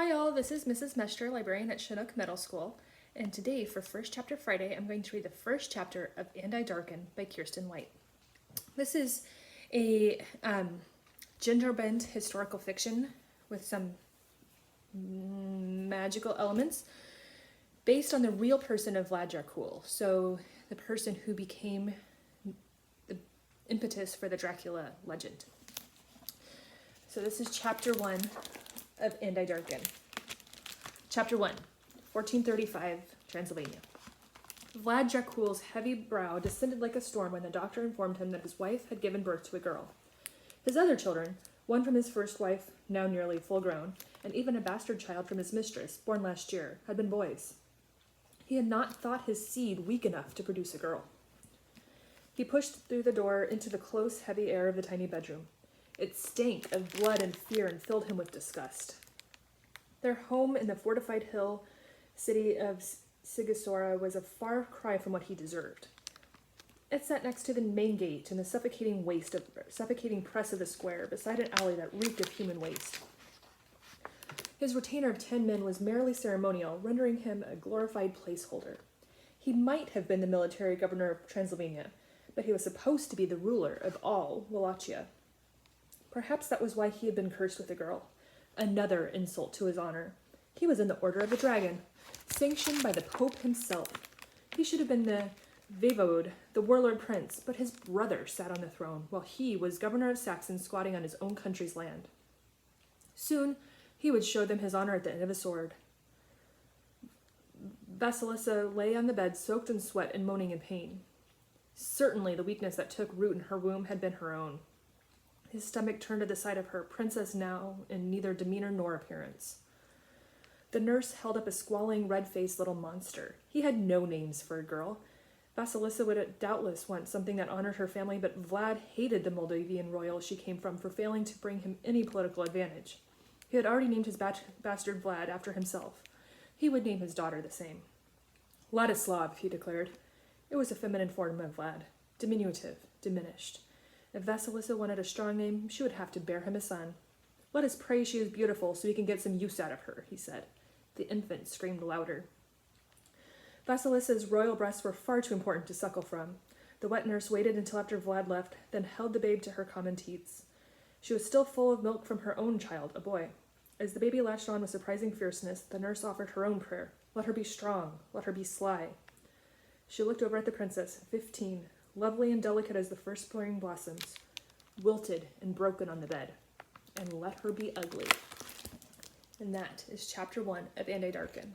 Hi all, this is Mrs. Mester, librarian at Chinook Middle School, and today for First Chapter Friday, I'm going to read the first chapter of I Darken by Kiersten White. This is a gender-bent historical fiction with some magical elements based on the real person of Vlad Dracul, so the person who became the impetus for the Dracula legend. So this is Chapter 1 of I Darken. Chapter 1, 1435, Transylvania. Vlad Dracul's heavy brow descended like a storm when the doctor informed him that his wife had given birth to a girl. His other children, one from his first wife, now nearly full grown, and even a bastard child from his mistress, born last year, had been boys. He had not thought his seed weak enough to produce a girl. He pushed through the door into the close, heavy air of the tiny bedroom. It stank of blood and fear and filled him with disgust. Their home in the fortified hill city of Sigisora was a far cry from what he deserved. It sat next to the main gate in the suffocating press of the square, beside an alley that reeked of human waste. His retainer of 10 men was merely ceremonial, rendering him a glorified placeholder. He might have been the military governor of Transylvania, but he was supposed to be the ruler of all Wallachia. Perhaps that was why he had been cursed with a girl. Another insult to his honor. He was in the Order of the Dragon, sanctioned by the Pope himself. He should have been the Voivode, the warlord prince, but his brother sat on the throne, while he was governor of Saxon squatting on his own country's land. Soon, he would show them his honor at the end of a sword. Vasilisa lay on the bed, soaked in sweat and moaning in pain. Certainly the weakness that took root in her womb had been her own. His stomach turned to the side of her, princess now in neither demeanor nor appearance. The nurse held up a squalling, red-faced little monster. He had no names for a girl. Vasilisa would doubtless want something that honored her family, but Vlad hated the Moldavian royal she came from for failing to bring him any political advantage. He had already named his bastard Vlad after himself. He would name his daughter the same. Ladislav, he declared. It was a feminine form of Vlad. Diminutive, diminished. If Vasilisa wanted a strong name, she would have to bear him a son. Let us pray she is beautiful so we can get some use out of her, he said. The infant screamed louder. Vasilisa's royal breasts were far too important to suckle from. The wet nurse waited until after Vlad left, then held the babe to her common teats. She was still full of milk from her own child, a boy. As the baby latched on with surprising fierceness, the nurse offered her own prayer. Let her be strong. Let her be sly. She looked over at the princess, 15, lovely and delicate as the first spring blossoms, wilted and broken on the bed, and let her be ugly. And that is Chapter 1 of I Darken.